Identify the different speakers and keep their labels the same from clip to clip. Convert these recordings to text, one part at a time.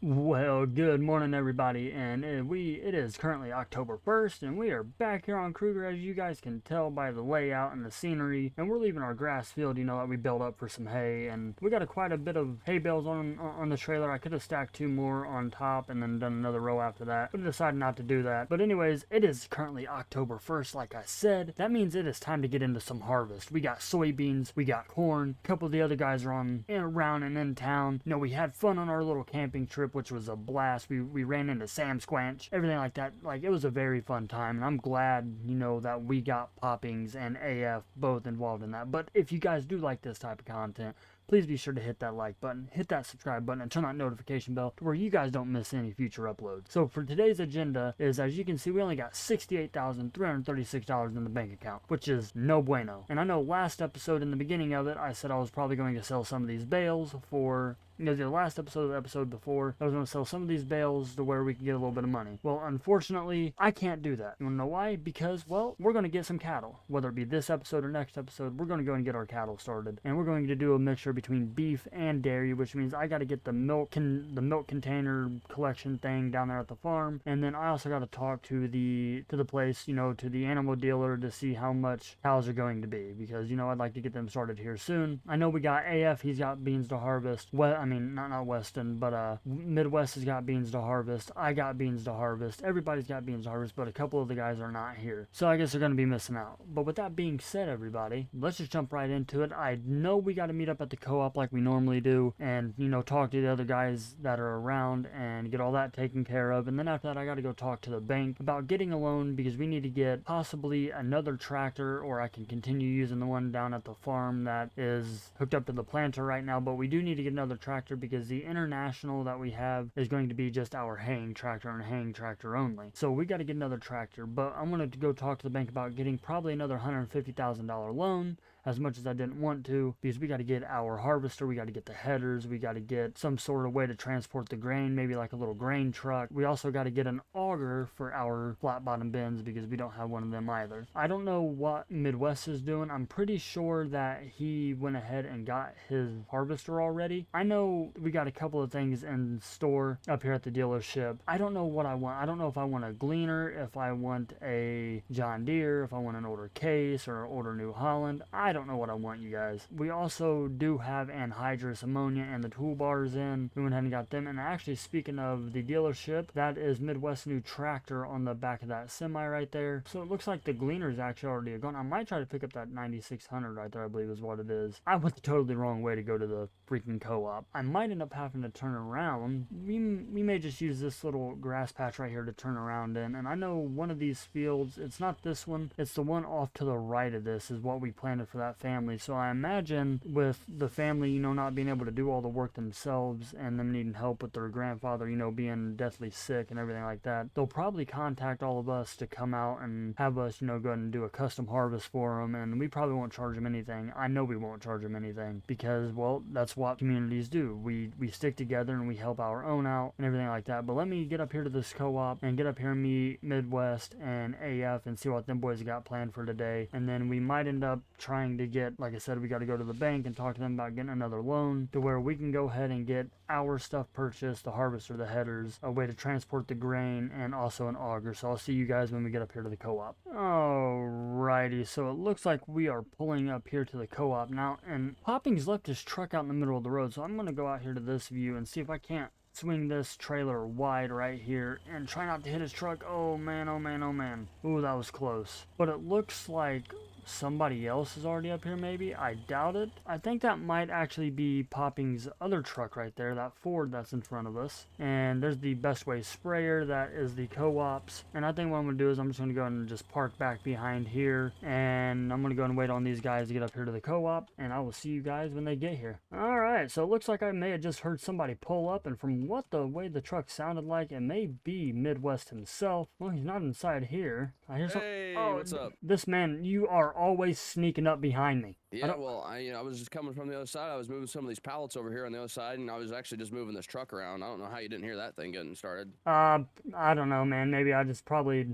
Speaker 1: Well, good morning, everybody, and it is currently October 1st, and we are back here on Kruger, as you guys can tell by the layout and the scenery, and we're leaving our grass field, that we built up for some hay, and we got quite a bit of hay bales on the trailer. I could have stacked two more on top and then done another row after that, but I decided not to do that. But anyways, it is currently October 1st, like I said. That means it is time to get into some harvest. We got soybeans, we got corn, a couple of the other guys are around and in town. We had fun on our little camping trip, which was a blast. We ran into Sam Squanch, everything like that. Like, it was a very fun time, and I'm glad, that we got Poppings and AF both involved in that. But if you guys do like this type of content, please be sure to hit that like button, hit that subscribe button, and turn that notification bell to where you guys don't miss any future uploads. So for today's agenda is, as you can see, we only got $68,336 in the bank account, which is no bueno. And I know last episode, in the beginning of it, I said I was probably going to sell some of these bales for, the last episode of the episode before, I was going to sell some of these bales to where we could get a little bit of money. Well, unfortunately, I can't do that. You want to know why? Because, well, we're going to get some cattle. Whether it be this episode or next episode, we're going to go and get our cattle started. And we're going to do a mixture between beef and dairy, which means I got to get the milk container collection thing down there at the farm. And then I also got to talk to the place, to the animal dealer, to see how much cows are going to be. Because, I'd like to get them started here soon. I know we got AF, he's got beans to harvest. Well, not Weston, but Midwest has got beans to harvest. I got beans to harvest. Everybody's got beans to harvest, but a couple of the guys are not here. So I guess they're going to be missing out. But with that being said, everybody, let's just jump right into it. I know we got to meet up at the co-op like we normally do, and, talk to the other guys that are around and get all that taken care of. And then after that, I got to go talk to the bank about getting a loan, because we need to get possibly another tractor, or I can continue using the one down at the farm that is hooked up to the planter right now. But we do need to get another tractor, because the International that we have is going to be just our haying tractor and haying tractor only. So we got to get another tractor, but I'm going to go talk to the bank about getting probably another $150,000 loan, as much as I didn't want to, because we got to get our harvester, we got to get the headers, we got to get some sort of way to transport the grain, maybe like a little grain truck. We also got to get an auger for our flat bottom bins, because we don't have one of them either. I don't know what Midwest is doing. I'm pretty sure that he went ahead and got his harvester already. I know we got a couple of things in store up here at the dealership. I don't know what I want. I don't know if I want a Gleaner, if I want a John Deere, if I want an older Case or an older New Holland. I don't know what I want, you guys. We also do have anhydrous ammonia and the toolbars in. We went ahead and got them. And actually, speaking of the dealership, that is Midwest new tractor on the back of that semi right there. So it looks like the Gleaner's actually already gone. I might try to pick up that 9600 right there, I believe is what it is. I went the totally wrong way to go to the freaking co-op. I might end up having to turn around. We may just use this little grass patch right here to turn around in. And I know one of these fields, it's not this one, it's the one off to the right of this, is what we planted for that family. So I imagine with the family, not being able to do all the work themselves, and them needing help with their grandfather, being deathly sick and everything like that, they'll probably contact all of us to come out and have us, go ahead and do a custom harvest for them. And we probably won't charge them anything. I know we won't charge them anything, because, well, that's what communities do. We stick together and we help our own out and everything like that. But let me get up here to this co-op and get up here and meet Midwest and AF and see what them boys got planned for today. And then we might end up trying to get, like I said, we got to go to the bank and talk to them about getting another loan to where we can go ahead and get our stuff purchased, the harvester, the headers, a way to transport the grain, and also an auger. So I'll see you guys when we get up here to the co-op. Alrighty, so it looks like we are pulling up here to the co-op now, and Poppings left his truck out in the middle of the road, so I'm going to go out here to this view and see if I can't swing this trailer wide right here and try not to hit his truck. Oh man, oh man, oh man. Ooh, that was close. But it looks like somebody else is already up here, maybe. I doubt it. I think that might actually be Popping's other truck right there, that Ford that's in front of us. And there's the Best Way sprayer, that is the co-ops. And I think what I'm going to do is I'm just going to go ahead and just park back behind here, and I'm going to go and wait on these guys to get up here to the co-op, and I will see you guys when they get here. Alright, so it looks like I may have just heard somebody pull up, and from what the way the truck sounded like, it may be Midwest himself. Well, he's not inside here. I hear some.
Speaker 2: Hey,
Speaker 1: Oh,
Speaker 2: what's up?
Speaker 1: this man, you are always sneaking up behind me.
Speaker 2: Yeah, well, I was just coming from the other side. I was moving some of these pallets over here on the other side, and I was actually just moving this truck around. I don't know how you didn't hear that thing getting started.
Speaker 1: I don't know, man. Maybe I just probably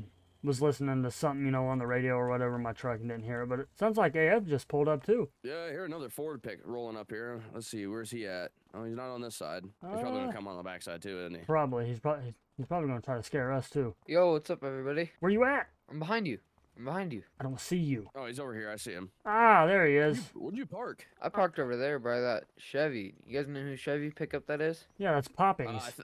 Speaker 1: was listening to something, on the radio or whatever in my truck and didn't hear it. But it sounds like AF just pulled up too.
Speaker 2: Yeah, here another Ford pick rolling up here. Let's see, where's he at? Oh, he's not on this side. He's probably gonna come on the backside too, isn't he?
Speaker 1: Probably. He's probably gonna try to scare us too.
Speaker 3: Yo, what's up, everybody?
Speaker 1: Where you at?
Speaker 3: I'm behind you. I'm behind you.
Speaker 1: I don't see you.
Speaker 2: Oh, he's over here. I see him.
Speaker 1: Ah, there he is.
Speaker 2: Where'd you park?
Speaker 3: I parked over there by that Chevy. You guys know who Chevy pickup that is?
Speaker 1: Yeah, that's Poppings.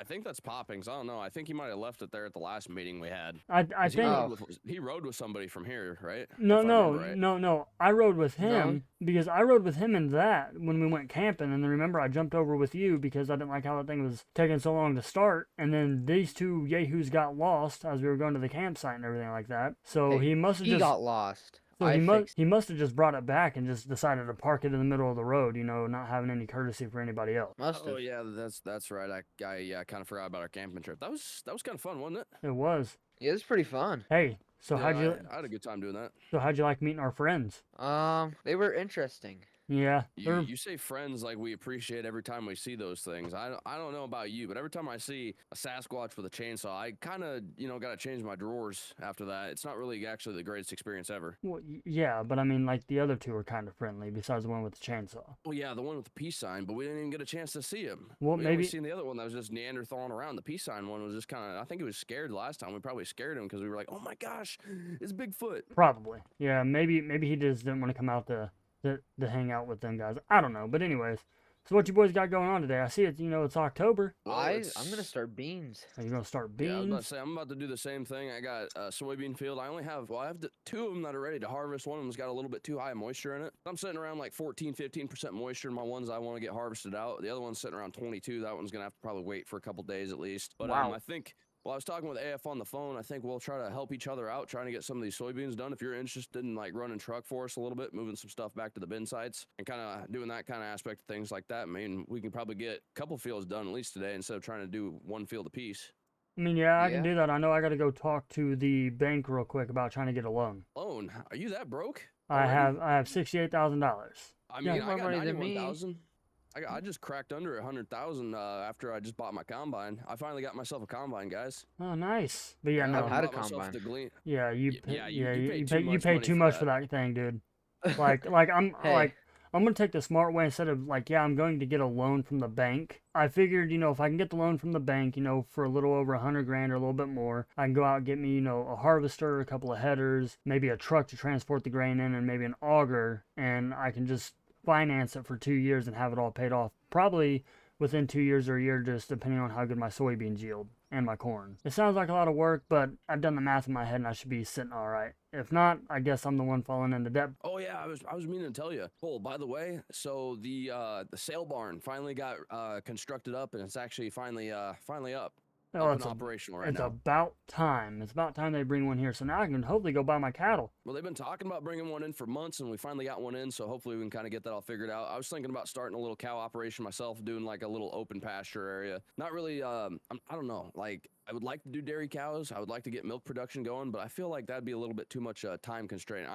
Speaker 2: I think that's Poppings. I don't know. I think he might have left it there at the last meeting we had.
Speaker 1: I
Speaker 2: 'Cause
Speaker 1: think.
Speaker 2: he rode with somebody from here, right?
Speaker 1: No,
Speaker 2: If I
Speaker 1: no,
Speaker 2: remember right.
Speaker 1: no. I rode with him because I rode with him in that when we went camping. And then remember, I jumped over with you because I didn't like how that thing was taking so long to start. And then these two yahoos got lost as we were going to the campsite and everything like that. So
Speaker 3: Hey,
Speaker 1: he must have
Speaker 3: He
Speaker 1: just.
Speaker 3: got lost.
Speaker 1: So
Speaker 3: I fixed
Speaker 1: he must have just brought it back and just decided to park it in the middle of the road, not having any courtesy for anybody else.
Speaker 3: Must have.
Speaker 2: Oh yeah, that's right. I kind of forgot about our camping trip. That was kind of fun, wasn't it?
Speaker 1: It was.
Speaker 3: Yeah, it's pretty fun.
Speaker 1: Hey, so
Speaker 2: Yeah, I had a good time doing that.
Speaker 1: how'd you like meeting our friends?
Speaker 3: They were interesting.
Speaker 1: Yeah,
Speaker 2: You say friends like we appreciate every time we see those things. I don't know about you, but every time I see a Sasquatch with a chainsaw, I kind of got to change my drawers after that. It's not really actually the greatest experience ever.
Speaker 1: well, yeah, but I mean, like the other two are kind of friendly besides the one with the chainsaw.
Speaker 2: Well, yeah, the one with the peace sign, but we didn't even get a chance to see him.
Speaker 1: Well,
Speaker 2: we
Speaker 1: maybe-
Speaker 2: only seen the other one that was just Neanderthaling around. The peace sign one was just kind of. I think he was scared last time. We probably scared him because we were like, "Oh my gosh, it's Bigfoot."
Speaker 1: Probably. Yeah, maybe he just didn't want to come out to hang out with them guys. I don't know. But anyways, so what you boys got going on today? I see it, it's October.
Speaker 2: Well,
Speaker 3: I'm gonna start beans.
Speaker 1: Are you gonna start
Speaker 2: Yeah, I was about to
Speaker 1: beans?
Speaker 2: say I'm about to do the same thing. I got a soybean field. I have two of them that are ready to harvest. One of them's got a little bit too high moisture in it. I'm sitting around like 14-15% moisture in my ones I want to get harvested out. The other one's sitting around 22. That one's gonna have to probably wait for a couple days at least. But
Speaker 1: Wow.
Speaker 2: I think. Well, I was talking with AF on the phone. I think we'll try to help each other out, trying to get some of these soybeans done. If you're interested in like running truck for us a little bit, moving some stuff back to the bin sites, and kind of doing that kind of aspect of things like that, I mean, we can probably get a couple fields done at least today instead of trying to do one field apiece.
Speaker 1: I mean, yeah, I can
Speaker 3: Yeah.
Speaker 1: do that. I know I got to go talk to the bank real quick about trying to get a loan.
Speaker 2: Loan? Are you that broke?
Speaker 1: I
Speaker 2: already?
Speaker 1: have $68,000.
Speaker 2: I
Speaker 1: Yeah,
Speaker 2: mean,
Speaker 3: more
Speaker 2: I got
Speaker 3: money than me.
Speaker 2: 91,000. I just cracked under 100,000 after I just bought my combine. I finally got myself a combine, guys.
Speaker 1: Oh, nice. But yeah,
Speaker 3: I've
Speaker 1: no.
Speaker 3: had a
Speaker 2: bought myself
Speaker 3: combine.
Speaker 2: the Glean.
Speaker 1: Yeah, you
Speaker 2: Y-
Speaker 1: pay,
Speaker 2: yeah,
Speaker 1: yeah,
Speaker 2: you
Speaker 1: you,
Speaker 2: paid
Speaker 1: you
Speaker 2: too
Speaker 1: pay
Speaker 2: much
Speaker 1: too
Speaker 2: money for
Speaker 1: much for
Speaker 2: that.
Speaker 1: that thing, dude. Like I'm
Speaker 3: Hey.
Speaker 1: like I'm gonna take the smart way instead of like, yeah, I'm going to get a loan from the bank. I figured, if I can get the loan from the bank, for a little over 100 grand or a little bit more, I can go out and get me, a harvester, a couple of headers, maybe a truck to transport the grain in, and maybe an auger, and I can just finance it for 2 years and have it all paid off. Probably within 2 years or a year, just depending on how good my soybeans yield and my corn. It sounds like a lot of work, but I've done the math in my head and I should be sitting all right. If not, I guess I'm the one falling into debt.
Speaker 2: Oh yeah, I was meaning to tell you. Oh, by the way, so the sale barn finally got constructed up, and it's actually finally up.
Speaker 1: Oh,
Speaker 2: Up
Speaker 1: it's
Speaker 2: and operational right
Speaker 1: it's
Speaker 2: now.
Speaker 1: about time. It's about time they bring one here. So now I can hopefully go buy my cattle.
Speaker 2: Well, they've been talking about bringing one in for months, and we finally got one in, so hopefully we can kind of get that all figured out. I was thinking about starting a little cow operation myself, doing like a little open pasture area. Not really, I don't know, like I would like to do dairy cows. I would like to get milk production going, but I feel like that'd be a little bit too much time constraint.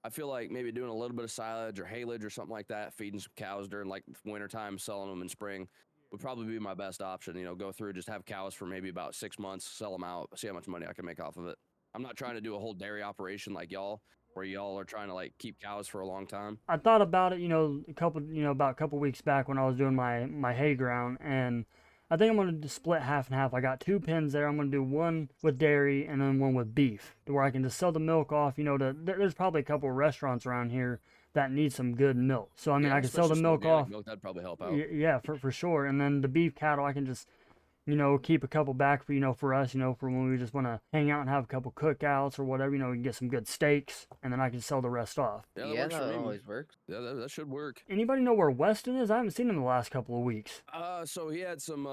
Speaker 2: I feel like maybe doing a little bit of silage or haylage or something like that, feeding some cows during like wintertime, selling them in spring, would probably be my best option. Go through, just have cows for maybe about 6 months, sell them out, see how much money I can make off of it. I'm not trying to do a whole dairy operation like y'all, where y'all are trying to like keep cows for a long time.
Speaker 1: I thought about it, about a couple weeks back when I was doing my hay ground, and I think I'm going to split half and half. I got 2 pens there. I'm going to do one with dairy and then one with beef, to where I can just sell the milk off. There's probably a couple of restaurants around here that need some good milk. So I mean,
Speaker 2: Yeah,
Speaker 1: I can sell the
Speaker 2: especially some
Speaker 1: milk
Speaker 2: organic
Speaker 1: off.
Speaker 2: milk, that'd probably help out.
Speaker 1: Yeah, for sure. And then the beef cattle, I can just, keep a couple back for, for us, for when we just want to hang out and have a couple cookouts or whatever, we can get some good steaks, and then I can sell the rest off.
Speaker 2: Yeah, that
Speaker 3: Yeah,
Speaker 2: works for
Speaker 3: that
Speaker 2: me.
Speaker 3: always works.
Speaker 2: Yeah, that should work.
Speaker 1: Anybody know where Weston is? I haven't seen him the last couple of weeks.
Speaker 2: So he had some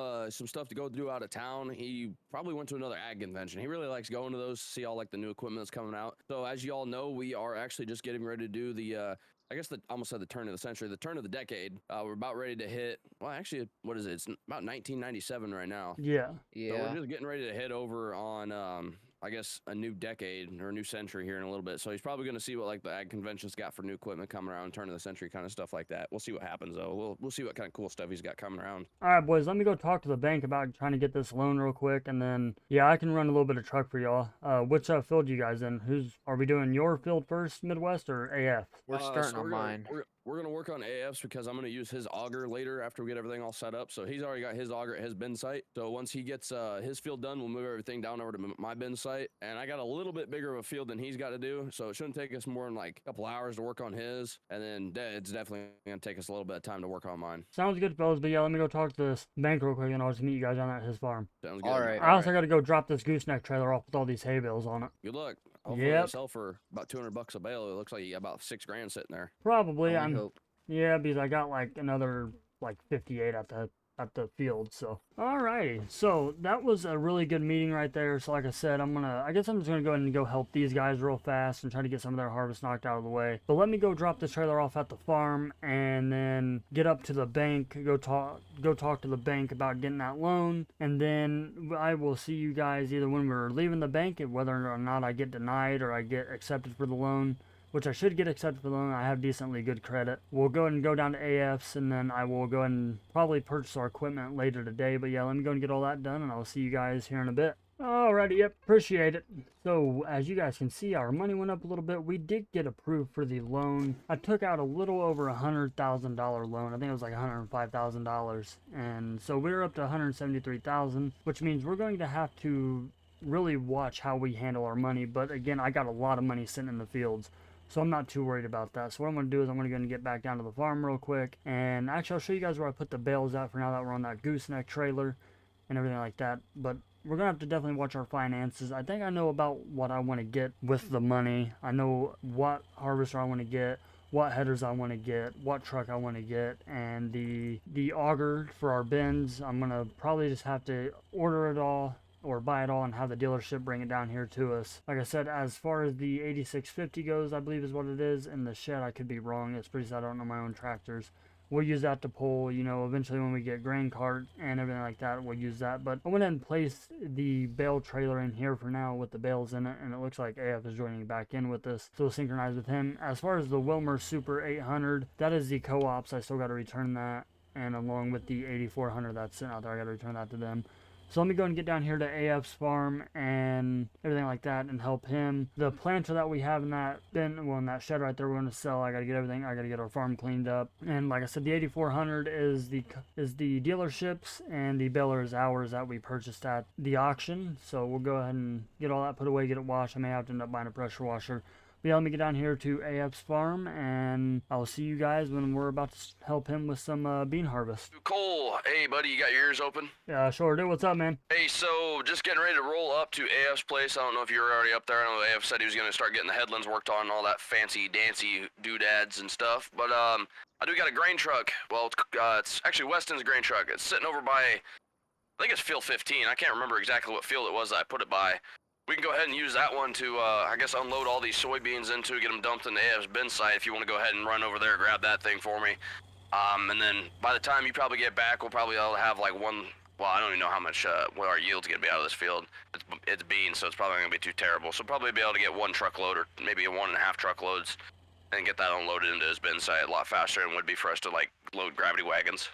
Speaker 2: stuff to go do out of town. He probably went to another ag convention. He really likes going to those, see all like the new equipment that's coming out. So as you all know, we are actually just getting ready to do the I guess almost said the turn of the century, the turn of the decade. We're about ready to hit. Well, actually, what is it? It's about 1997 right now.
Speaker 1: Yeah.
Speaker 2: So
Speaker 3: Yeah.
Speaker 2: we're just getting ready to head over on I guess, a new decade or a new century here in a little bit. So he's probably going to see what like the ag convention's got for new equipment coming around, turn of the century kind of stuff like that. We'll see what happens though. We'll see what kind of cool stuff he's got coming around.
Speaker 1: All right, boys, let me go talk to the bank about trying to get this loan real quick, and then yeah, I can run a little bit of truck for y'all. Which field you guys in? Are we doing your field first, Midwest or AF?
Speaker 3: We're starting
Speaker 2: So
Speaker 3: on mine.
Speaker 2: We're gonna work on AFs because I'm gonna use his auger later after we get everything all set up. So he's already got his auger at his bin site. So once he gets his field done, we'll move everything down over to my bin site. And I got a little bit bigger of a field than he's got to do, so it shouldn't take us more than like a couple hours to work on his. And then it's definitely gonna take us a little bit of time to work on mine.
Speaker 1: Sounds good, fellas. But yeah, let me go talk to this bank real quick, and I'll just meet you guys down at his farm.
Speaker 2: Sounds good.
Speaker 3: All right.
Speaker 1: I also got to go drop this gooseneck trailer off with all these hay bales on it.
Speaker 2: Good luck. Hopefully
Speaker 1: Yep.
Speaker 2: they sell for about $200 a bale. It looks like you got about $6,000 sitting there.
Speaker 1: Probably.
Speaker 3: Only hope.
Speaker 1: Yeah, because I got like another like 58 at the field. So alrighty, so that was a really good meeting right there. So like I said, I guess I'm just gonna go ahead and go help these guys real fast and try to get some of their harvest knocked out of the way. But let me go drop this trailer off at the farm and then get up to the bank, go talk to the bank about getting that loan, and then I will see you guys either when we're leaving the bank, whether or not I get denied or I get accepted for the loan, which I should get accepted for the loan. I have decently good credit. We'll go ahead and go down to AFs, and then I will go ahead and probably purchase our equipment later today. But yeah, let me go and get all that done, and I'll see you guys here in a bit. Alrighty, yep, appreciate it. So, as you guys can see, our money went up a little bit. We did get approved for the loan. I took out a little over $100,000 loan. I think it was like $105,000. And so we're up to $173,000, which means we're going to have to really watch how we handle our money. But again, I got a lot of money sitting in the fields, so I'm not too worried about that. So what I'm going to do is I'm going to go and get back down to the farm real quick. And actually, I'll show you guys where I put the bales at for now that we're on that gooseneck trailer and everything like that. But we're going to have to definitely watch our finances. I think I know about what I want to get with the money. I know what harvester I want to get, what headers I want to get, what truck I want to get, and the auger for our bins. I'm going to probably just have to order it all or buy it all and have the dealership bring it down here to us. Like I said, as far as the 8650 goes, I believe is what it is, in the shed, I could be wrong. It's pretty sad, I don't know my own tractors. We'll use that to pull, you know, eventually when we get grain cart and everything like that, we'll use that. But I went ahead and placed the bale trailer in here for now with the bales in it, and it looks like AF is joining back in with us, so we'll synchronize with him. As far as the Wilmer Super 800, that is the co-ops. I still got to return that, and along with the 8400 that's sitting out there, I got to return that to them. So let me go and get down here to AF's farm and everything like that and help him. The planter that we have in that bin, well, in that shed right there, we're going to sell. I got to get everything. I got to get our farm cleaned up. And like I said, the 8400 is the dealership's, and the baler is ours that we purchased at the auction. So we'll go ahead and get all that put away, get it washed. I may have to end up buying a pressure washer. But yeah, let me get down here to AF's farm, and I'll see you guys when we're about to help him with some bean harvest.
Speaker 2: Cole, hey buddy, you got your ears open?
Speaker 1: Yeah, sure do. What's up, man?
Speaker 2: Hey, so just getting ready to roll up to AF's place. I don't know if you were already up there. I know AF said he was going to start getting the headlands worked on and all that fancy dancy doodads and stuff. But I do got a grain truck. Well, it's actually Weston's grain truck. It's sitting over by, I think it's field 15. I can't remember exactly what field it was that I put it by. We can go ahead and use that one to, I guess, unload all these soybeans into, get them dumped in the AF's bin site. If you want to go ahead and run over there, grab that thing for me. And then by the time you probably get back, we'll probably all have like one, well, I don't even know how much, what our yield's going to be out of this field. It's beans, so it's probably going to be too terrible. So probably be able to get one truckload or maybe 1.5 truckloads and get that unloaded into his bin site a lot faster than it would be for us to like load gravity wagons.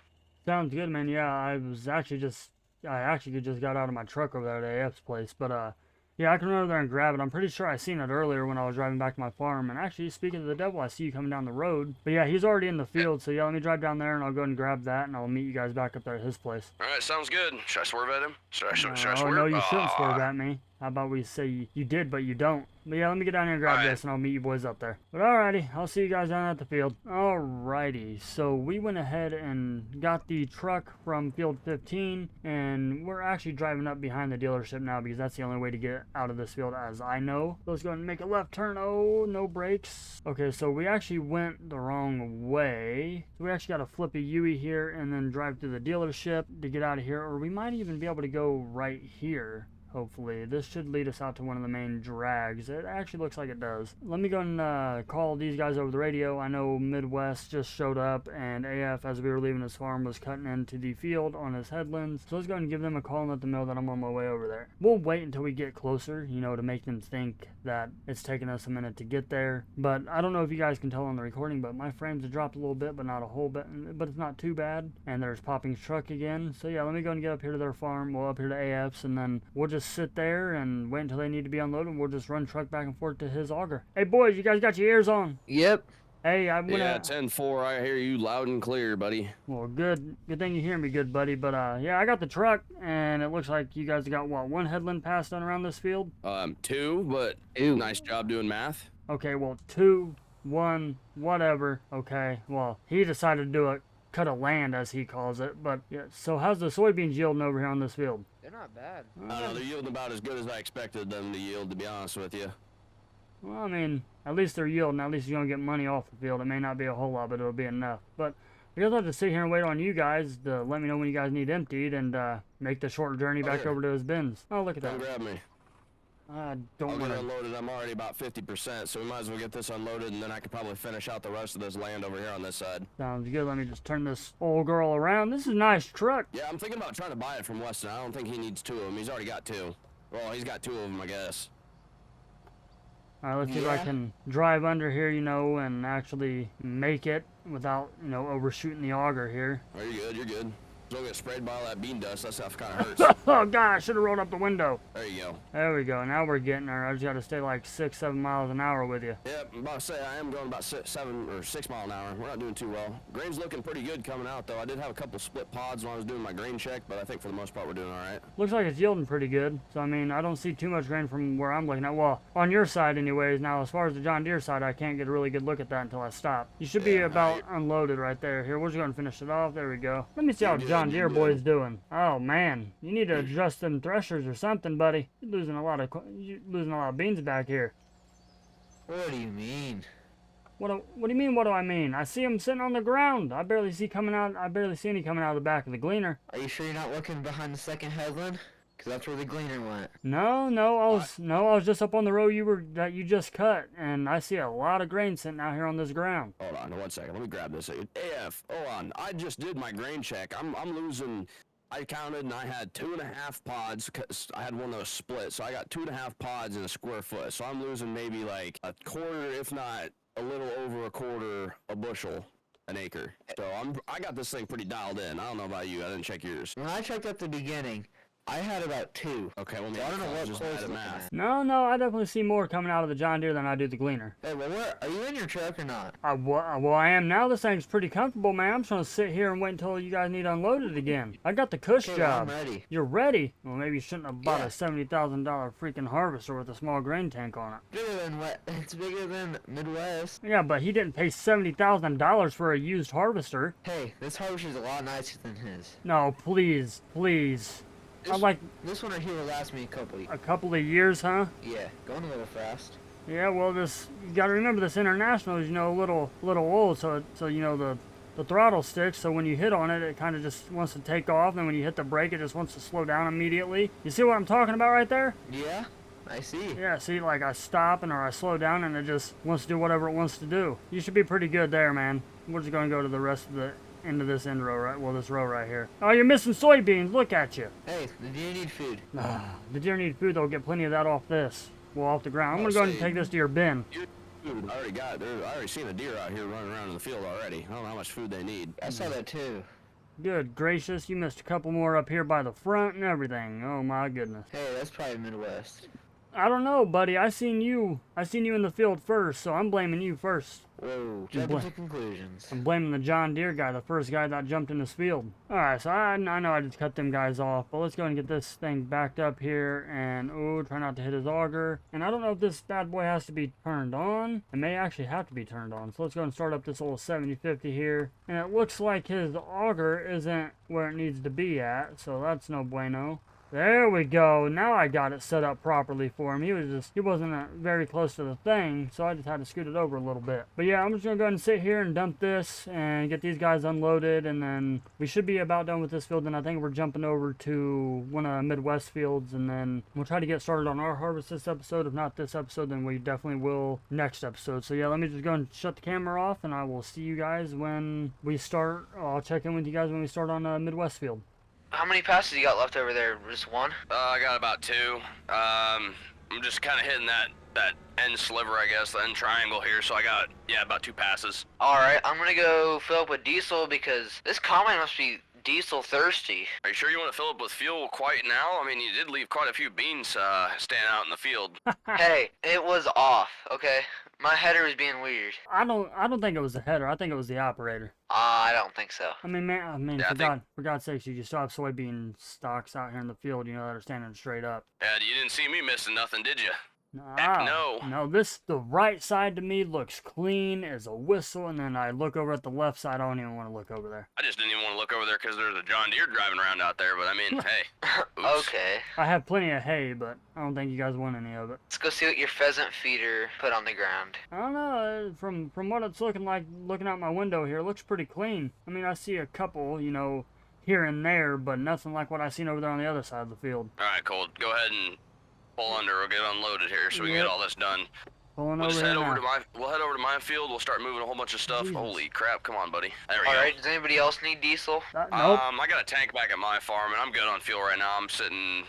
Speaker 1: Sounds good, man. Yeah, I actually just got out of my truck over there at AF's place, but yeah, I can run over there and grab it. I'm pretty sure I seen it earlier when I was driving back to my farm. And actually, speaking of the devil, I see you coming down the road. But yeah, he's already in the field. So yeah, let me drive down there and I'll go and grab that, and I'll meet you guys back up there at his place.
Speaker 2: All right, sounds good. Should I swerve at him? Should I swerve?
Speaker 1: Oh, no, you shouldn't swerve at me. How about we say you did, but you don't? But yeah, let me get down here and grab this, and I'll meet you boys up there. But alrighty, I'll see you guys down at the field. Alrighty, so we went ahead and got the truck from field 15, and we're actually driving up behind the dealership now because that's the only way to get out of this field as I know. Let's go and make a left turn. Oh, no brakes. Okay, so we actually went the wrong way. So we actually got to flip a U-turn here and then drive through the dealership to get out of here, or we might even be able to go right here. Hopefully. This should lead us out to one of the main drags. It actually looks like it does. Let me go and call these guys over the radio. I know Midwest just showed up, and AF, as we were leaving his farm, was cutting into the field on his headlands. So let's go and give them a call and let them know that I'm on my way over there. We'll wait until we get closer, you know, to make them think that it's taking us a minute to get there. But I don't know if you guys can tell on the recording, but my frames have dropped a little bit, but not a whole bit. But it's not too bad. And there's Popping's truck again. So yeah, let me go and get up here to their farm. We'll up here to AF's, and then we'll just sit there and wait until they need to be unloaded, and we'll just run truck back and forth to his auger. Hey boys, you guys got your ears on?
Speaker 3: Yep.
Speaker 1: Hey, I'm gonna...
Speaker 2: Yeah, 10-4. I hear you loud and clear, buddy.
Speaker 1: Well, good thing you hear me, good buddy. But yeah, I got the truck, and it looks like you guys got what, one headland pass done around this field?
Speaker 2: 2, but
Speaker 3: Ew.
Speaker 2: nice job doing math.
Speaker 1: Okay, well, 2, 1, whatever. Okay, well, he decided to do a cut of land, as he calls it. But yeah, so how's the soybeans yielding over here on this field?
Speaker 3: They're not bad.
Speaker 2: I don't know, they're yielding about as good as I expected them to yield, to be honest with you.
Speaker 1: Well, I mean, at least they're yielding. At least you're going to get money off the field. It may not be a whole lot, but it'll be enough. But I guess I'll have to sit here and wait on you guys to let me know when you guys need emptied and make the short journey back over to his bins. Oh, look at
Speaker 2: Come
Speaker 1: that.
Speaker 2: grab me.
Speaker 1: I
Speaker 2: I'll
Speaker 1: don't
Speaker 2: get
Speaker 1: want to...
Speaker 2: unloaded. I'm already about 50%, so we might as well get this unloaded, and then I could probably finish out the rest of this land over here on this side.
Speaker 1: Sounds good. Let me just turn this old girl around. This is a nice truck.
Speaker 2: Yeah, I'm thinking about trying to buy it from Weston. I don't think he needs 2 of them. He's already got 2. Well, he's got 2 of them, I guess.
Speaker 1: All right, let's see if I can drive under here, you know, and actually make it without, you know, overshooting the auger here.
Speaker 2: Oh, you're good. You're good. Don't get sprayed by all that bean dust. That stuff kind of hurts.
Speaker 1: Oh, God, I should have rolled up the window.
Speaker 2: There you go.
Speaker 1: There we go. Now we're getting there. I just got to stay like 6, 7 miles an hour with you.
Speaker 2: Yep, I'm about to say I am going about 6 mile an hour. We're not doing too well. Grain's looking pretty good coming out, though. I did have a couple split pods when I was doing my grain check, but I think for the most part we're doing all right.
Speaker 1: Looks like it's yielding pretty good. So, I mean, I don't see too much grain from where I'm looking at. Well, on your side anyways. Now, as far as the John Deere side, I can't get a really good look at that until I stop. You should be about unloaded right there. Here, we're just going to finish it off. There we go. Let me see how John Deere boy's doing. Oh, man. You need to adjust them threshers or something, buddy. You're losing a lot of beans back here.
Speaker 3: What do you mean?
Speaker 1: What do you mean, what do I mean? I see them sitting on the ground. I barely see any coming out of the back of the gleaner.
Speaker 3: Are you sure you're not looking behind the second headland? Because that's where the gleaner went.
Speaker 1: No, I was just up on the row that you just cut, and I see a lot of grain sitting out here on this ground.
Speaker 2: Hold on 1 second. Let me grab this. AF, hold on. I just did my grain check. I'm losing. I counted and I had 2.5 pods because I had one that was split. So I got 2.5 pods in a square foot. So I'm losing maybe like a quarter, if not a little over a quarter, a bushel an acre. So I got this thing pretty dialed in. I don't know about you. I didn't check yours.
Speaker 3: When I checked at the beginning, I had about 2.
Speaker 2: Okay, well,
Speaker 3: So I don't know what
Speaker 2: just
Speaker 3: Cole's
Speaker 2: bad at
Speaker 3: looking
Speaker 2: math.
Speaker 3: at.
Speaker 1: No, I definitely see more coming out of the John Deere than I do the gleaner.
Speaker 3: Hey, well, are you in your truck or not?
Speaker 1: Well, I am now. This thing's pretty comfortable, man. I'm just gonna sit here and wait until you guys need unloaded again. I got the cush
Speaker 3: Okay, well,
Speaker 1: job.
Speaker 3: I'm ready.
Speaker 1: You're ready? Well, maybe you shouldn't have bought
Speaker 3: Yeah.
Speaker 1: a $70,000 freaking harvester with a small grain tank on it.
Speaker 3: Bigger than what? It's bigger than Midwest.
Speaker 1: Yeah, but he didn't pay $70,000 for a used harvester.
Speaker 3: Hey, this harvester's a lot nicer than his.
Speaker 1: No, please.
Speaker 3: This one right here will last me
Speaker 1: A couple of years, huh?
Speaker 3: Yeah, going a little fast.
Speaker 1: Yeah, well, you gotta remember this International is, you know, a little old, so you know, the throttle sticks, so when you hit on it, it kind of just wants to take off, and when you hit the brake, it just wants to slow down immediately. You see what I'm talking about right there?
Speaker 3: Yeah, I see.
Speaker 1: Yeah, see, like I stop or I slow down, and it just wants to do whatever it wants to do. You should be pretty good there, man. We're just gonna go to the rest of the end of this end row, right? Well, this row right here. Oh, you're missing soybeans. Look at you.
Speaker 3: Hey, do you need food?
Speaker 1: The deer need food. They'll get plenty of that off this. Well, off the ground. I'm gonna go ahead and take this to your bin.
Speaker 2: Dude, I already seen a deer out here running around in the field already. I don't know how much food they need.
Speaker 3: I saw that too.
Speaker 1: Good gracious, you missed a couple more up here by the front and everything. Oh my goodness.
Speaker 3: Hey, that's probably Midwest.
Speaker 1: I don't know, buddy. I seen you in the field first, so I'm blaming you first.
Speaker 3: Whoa, jumping to conclusions.
Speaker 1: I'm blaming the John Deere guy, the first guy that jumped in this field. Alright, so I know I just cut them guys off, but let's go and get this thing backed up here, and try not to hit his auger. And I don't know if this bad boy has to be turned on. It may actually have to be turned on, so let's go and start up this old 7050 here. And it looks like his auger isn't where it needs to be at, so that's no bueno. There we go. Now I got it set up properly for him. He wasn't very close to the thing, so I just had to scoot it over a little bit. But yeah, I'm just gonna go ahead and sit here and dump this and get these guys unloaded, and then we should be about done with this field. And I think we're jumping over to one of the Midwest fields, and then we'll try to get started on our harvest this episode. If not this episode, then we definitely will next episode. So yeah, let me just go and shut the camera off, and I will see you guys when we start. I'll check in with you guys when we start on Midwest field.
Speaker 3: How many passes you got left over there? Just one?
Speaker 2: I got about 2. I'm just kind of hitting that end sliver, I guess, the end triangle here. So I got, yeah, about 2 passes.
Speaker 3: Alright, I'm gonna go fill up with diesel because this combine must be diesel thirsty.
Speaker 2: Are you sure you want to fill up with fuel quite now? I mean, you did leave quite a few beans standing out in the field.
Speaker 3: Hey, it was off, okay? My header was being weird.
Speaker 1: I don't think it was the header. I think it was the operator.
Speaker 3: I don't think so.
Speaker 1: I mean, man,
Speaker 2: Yeah,
Speaker 1: for God's sakes, you still have soybean stalks out here in the field, you know, that are standing straight up.
Speaker 2: Yeah, you didn't see me missing nothing, did you?
Speaker 1: Heck
Speaker 2: no.
Speaker 1: No, the right side to me looks clean as a whistle, and then I look over at the left side, I don't even want to look over there.
Speaker 2: I just didn't even want to look over there because there's a John Deere driving around out there, but I mean, hey. Oops.
Speaker 3: Okay.
Speaker 1: I have plenty of hay, but I don't think you guys want any of it.
Speaker 3: Let's go see what your pheasant feeder put on the ground.
Speaker 1: I don't know, from what it's looking like, looking out my window here, it looks pretty clean. I mean, I see a couple, you know, here and there, but nothing like what I seen over there on the other side of the field.
Speaker 2: All right, Cole, go ahead and pull under. We'll get unloaded here so we can get all this done.
Speaker 1: Pulling
Speaker 2: We'll just
Speaker 1: over
Speaker 2: head
Speaker 1: here
Speaker 2: over
Speaker 1: now.
Speaker 2: to my field. We'll start moving a whole bunch of stuff.
Speaker 1: Jesus.
Speaker 2: Holy crap! Come on, buddy. There we go.
Speaker 3: Alright, does anybody else need diesel?
Speaker 1: Nope.
Speaker 2: I got a tank back at my farm, and I'm good on fuel right now. I'm sitting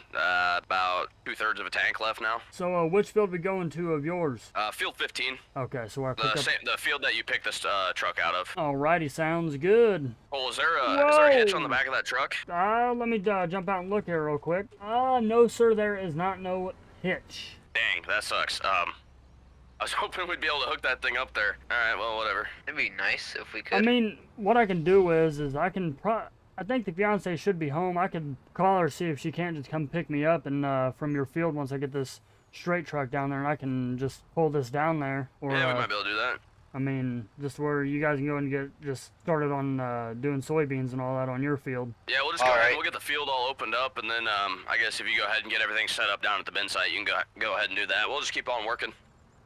Speaker 2: about 2/3 of a tank left now.
Speaker 1: So, which field we going to of yours?
Speaker 2: Field 15,
Speaker 1: Okay, so I
Speaker 2: the
Speaker 1: pick up.
Speaker 2: the field that you picked this truck out of.
Speaker 1: Alrighty, sounds good.
Speaker 2: Oh, is there a hitch on the
Speaker 1: Whoa.
Speaker 2: back of that truck?
Speaker 1: Let me jump out and look here real quick. No, sir, there is not no hitch.
Speaker 2: Dang, that sucks. I was hoping we'd be able to hook that thing up there. All right, well, whatever.
Speaker 3: It'd be nice if we could.
Speaker 1: I mean, what I can do is I can I think the fiance should be home. I could call her, see if she can't just come pick me up and from your field once I get this straight truck down there, and I can just pull this down there. Or,
Speaker 2: Yeah, we might be able to do that.
Speaker 1: I mean, just where you guys can go and get just started on doing soybeans and all that on your field.
Speaker 2: Yeah, we'll just go ahead.
Speaker 3: Alright.
Speaker 2: We'll get the field all opened up, and then I guess if you go ahead and get everything set up down at the bin site, you can go ahead and do that. We'll just keep on working.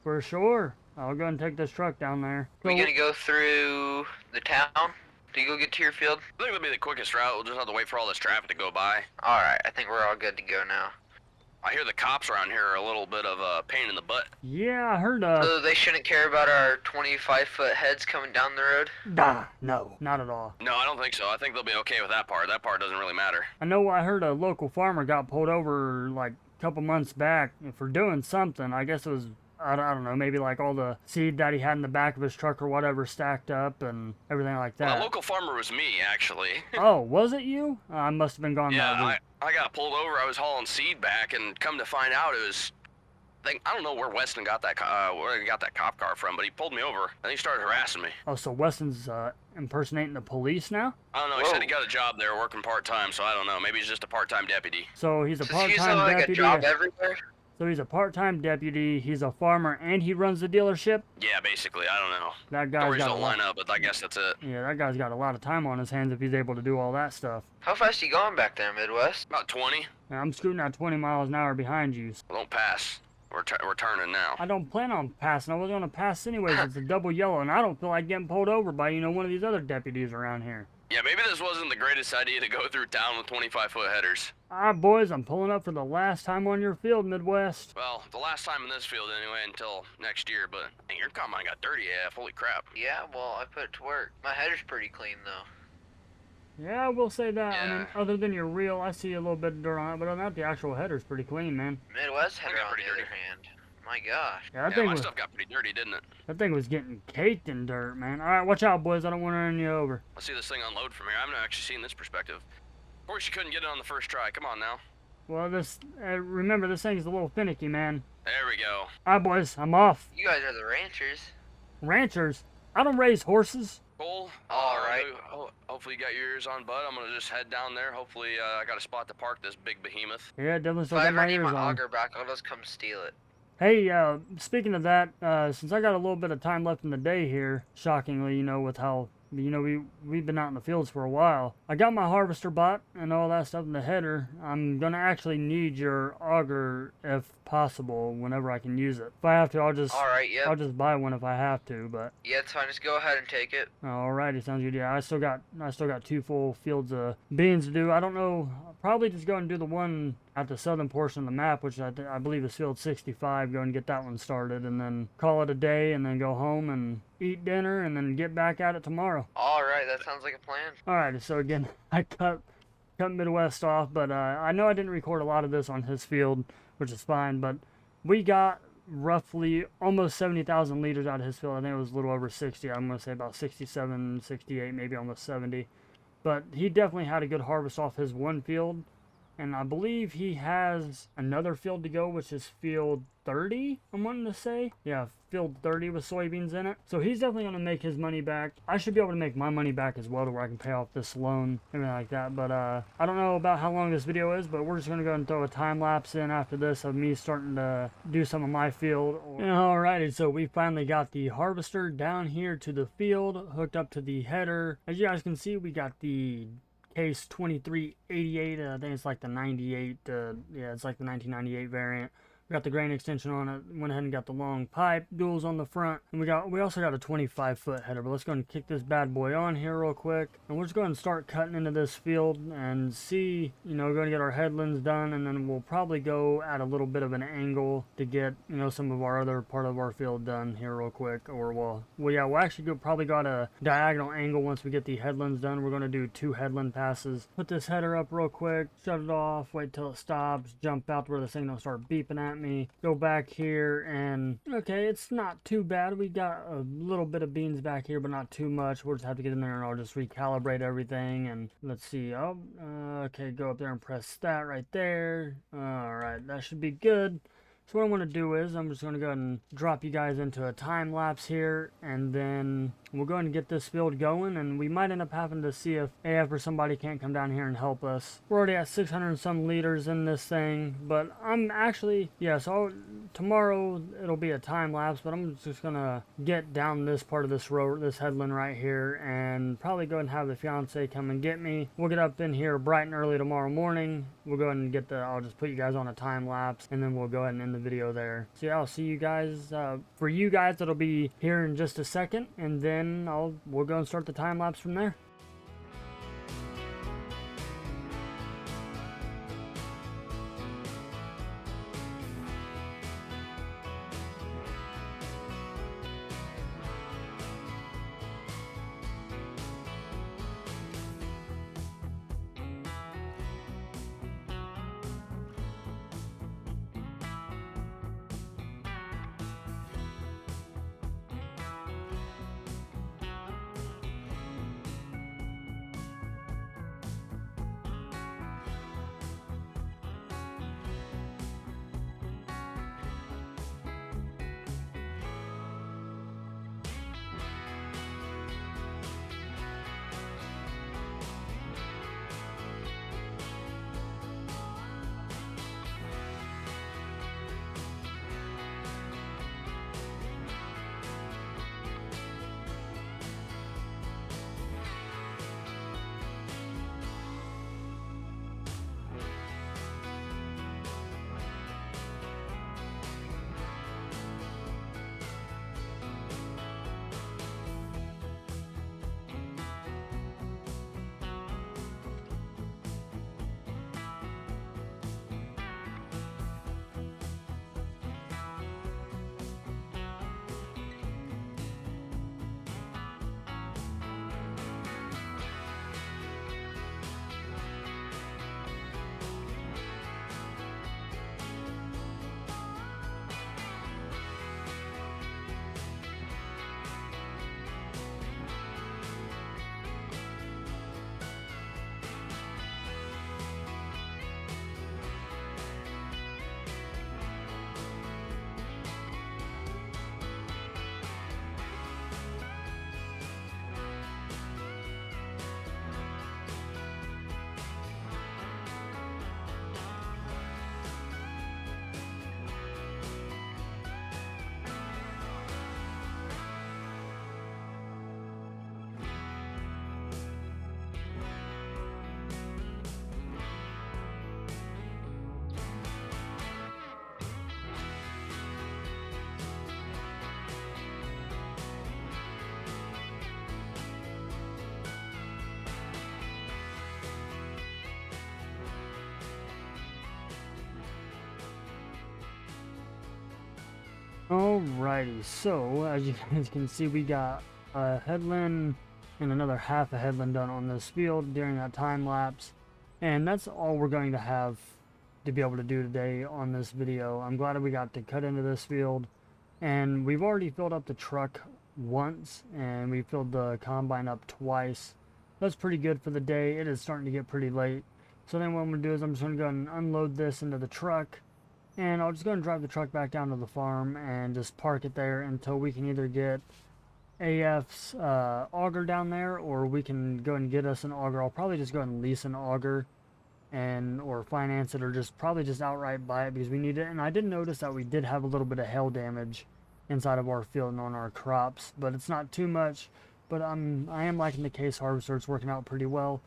Speaker 1: For sure. I'll go and take this truck down there.
Speaker 3: We gonna go through the town to go get to your field?
Speaker 2: I think that'll be the quickest route. We'll just have to wait for all this traffic to go by.
Speaker 3: Alright, I think we're all good to go now.
Speaker 2: I hear the cops around here are a little bit of a pain in the butt.
Speaker 1: Yeah, I heard
Speaker 3: So they shouldn't care about our 25-foot heads coming down the road?
Speaker 1: no, not at all.
Speaker 2: No, I don't think so. I think they'll be okay with that part. That part doesn't really matter.
Speaker 1: I heard a local farmer got pulled over like a couple months back for doing something. I guess it was, I don't know, maybe like all the seed that he had in the back of his truck or whatever stacked up and everything like
Speaker 2: Well,
Speaker 1: that.
Speaker 2: the local farmer was me, actually.
Speaker 1: Oh, was it you? I must have been gone that
Speaker 2: Yeah,
Speaker 1: week.
Speaker 2: I got pulled over. I was hauling seed back, and come to find out, it was. I don't know where Weston got that where he got that cop car from, but he pulled me over and he started harassing me.
Speaker 1: Oh, so Weston's impersonating the police now?
Speaker 2: I don't know. He said he got a job there working part time, so I don't know. Maybe he's just a part-time deputy.
Speaker 1: So he's a
Speaker 3: Does he use
Speaker 1: part-time
Speaker 3: like
Speaker 1: deputy.
Speaker 3: a job everywhere?
Speaker 1: So he's a part-time deputy, he's a farmer, and he runs the dealership?
Speaker 2: Yeah, basically. I don't know.
Speaker 1: That guy's
Speaker 2: Stories
Speaker 1: got a
Speaker 2: don't
Speaker 1: lot.
Speaker 2: line up, but I guess that's it.
Speaker 1: Yeah, that guy's got a lot of time on his hands if he's able to do all that stuff.
Speaker 3: How fast you going back there, Midwest?
Speaker 2: About 20.
Speaker 1: And I'm scooting at 20 miles an hour behind you.
Speaker 2: Don't pass. We're turning now.
Speaker 1: I don't plan on passing. I was going to pass anyways. It's a double yellow, and I don't feel like getting pulled over by, one of these other deputies around here.
Speaker 2: Yeah, maybe this wasn't the greatest idea to go through town with 25-foot headers.
Speaker 1: All right, boys, I'm pulling up for the last time on your field, Midwest.
Speaker 2: Well, the last time in this field anyway, until next year, but dang, your combine got dirty AF. Holy crap.
Speaker 3: Yeah, well, I put it to work. My header's pretty clean, though.
Speaker 1: Yeah, I will say that. I mean,
Speaker 2: Yeah.
Speaker 1: other than your reel, I see a little bit of dirt on it, but on that, the actual header's pretty clean, man.
Speaker 3: Midwest header,
Speaker 2: got
Speaker 3: on the
Speaker 2: pretty
Speaker 3: other
Speaker 2: dirty.
Speaker 3: hand. My gosh.
Speaker 1: Yeah,
Speaker 2: Yeah, my stuff got pretty dirty, didn't it?
Speaker 1: that thing was getting caked in dirt, man. All right, watch out, boys. I don't want to run you over.
Speaker 2: Let's see this thing unload from here. I haven't actually seen this perspective. Of course, you couldn't get it on the first try. Come on now.
Speaker 1: Well, remember, this thing's a little finicky, man.
Speaker 2: There we go.
Speaker 1: All right, boys, I'm off.
Speaker 3: You guys are the ranchers.
Speaker 1: Ranchers? I don't raise horses.
Speaker 2: Cole,
Speaker 3: All right.
Speaker 2: hopefully you got your ears on, bud. I'm gonna just head down there. Hopefully, I got a spot to park this big behemoth.
Speaker 1: Yeah, definitely
Speaker 3: If
Speaker 1: still
Speaker 3: I
Speaker 1: got
Speaker 3: ever
Speaker 1: my
Speaker 3: need
Speaker 1: ears
Speaker 3: my
Speaker 1: on.
Speaker 3: auger back, I'll just come steal it.
Speaker 1: Hey, speaking of that, since I got a little bit of time left in the day here, shockingly, with how You know, we've been out in the fields for a while. I got my harvester bought and all that stuff in the header. I'm gonna actually need your auger if possible whenever I can use it. If I have to,
Speaker 3: Alright, yep.
Speaker 1: I'll just buy one if I have to. But
Speaker 3: Yeah, it's fine. Just go ahead and take it.
Speaker 1: alrighty, sounds good. Yeah, I still got 2 full fields of beans to do. I don't know. I'll probably just go and do the one at the southern portion of the map, which I believe is field 65. Go and get that one started, and then call it a day, and then go home and eat dinner, and then get back at it tomorrow.
Speaker 3: Alright, that sounds like a plan.
Speaker 1: Alright, so again, I cut Midwest off, but I know I didn't record a lot of this on his field, which is fine. But we got roughly almost 70,000 liters out of his field. I think it was a little over 60. I'm going to say about 67, 68, maybe almost 70. But he definitely had a good harvest off his one field. And I believe he has another field to go, which is field 30, I'm wanting to say. Yeah, field 30 with soybeans in it. So he's definitely going to make his money back. I should be able to make my money back as well, to where I can pay off this loan, everything like that. But I don't know about how long this video is, but we're just going to go and throw a time lapse in after this of me starting to do some of my field. Alrighty, so we finally got the harvester down here to the field, hooked up to the header. As you guys can see, we got the case 2388. I think it's like the 98. Yeah, it's like the 1998 variant. We got the grain extension on it. Went ahead and got the long pipe duals on the front, and we also got a 25-foot header. But let's go and kick this bad boy on here real quick, and we're just going to start cutting into this field and see. You know, going to get our headlands done, and then we'll probably go at a little bit of an angle to get, you know, some of our other part of our field done here real quick. Or we'll actually probably got a diagonal angle once we get the headlands done. We're going to do 2 headland passes. Put this header up real quick, shut it off, wait till it stops, jump out to where this thing don't start beeping at me, go back here, and okay, it's not too bad. We got a little bit of beans back here, but not too much. We'll just have to get in there and I'll just recalibrate everything. And let's see. Okay, go up there and press that right there. All right, that should be good. So what I want to do is I'm just going to go ahead and drop you guys into a time lapse here, and then we'll go ahead and get this field going, and we might end up having to see if AF or somebody can't come down here and help us. We're already at 600 and some liters in this thing, but I'm actually, yeah, so tomorrow it'll be a time lapse, but I'm just going to get down this part of this road, this headland right here, and probably go ahead and have the fiance come and get me. We'll get up in here bright and early tomorrow morning. We'll go ahead and I'll just put you guys on a time lapse, and then we'll go ahead and end the video there. So yeah, I'll see you guys, for you guys, it'll be here in just a second, and then we'll go and start the time lapse from there. Alrighty, so as you guys can see, we got a headland and another half a headland done on this field during that time lapse, and that's all we're going to have to be able to do today on this video. I'm glad that we got to cut into this field, and we've already filled up the truck once, and we filled the combine up twice. That's pretty good for the day. It is starting to get pretty late, so then what I'm going to do is I'm just going to go and unload this into the truck, and I'll just go and drive the truck back down to the farm and just park it there until we can either get AF's auger down there, or we can go and get us an auger. I'll probably just go and lease an auger and or finance it, or just probably just outright buy it because we need it. And I did notice that we did have a little bit of hail damage inside of our field and on our crops, but it's not too much. But I am liking the case harvester. It's working out pretty well.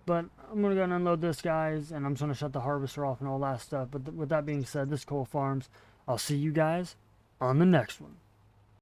Speaker 1: But I'm going to go and unload this, guys, and I'm just going to shut the harvester off and all that stuff. But with that being said, this is Cole Farms. I'll see you guys on the next one.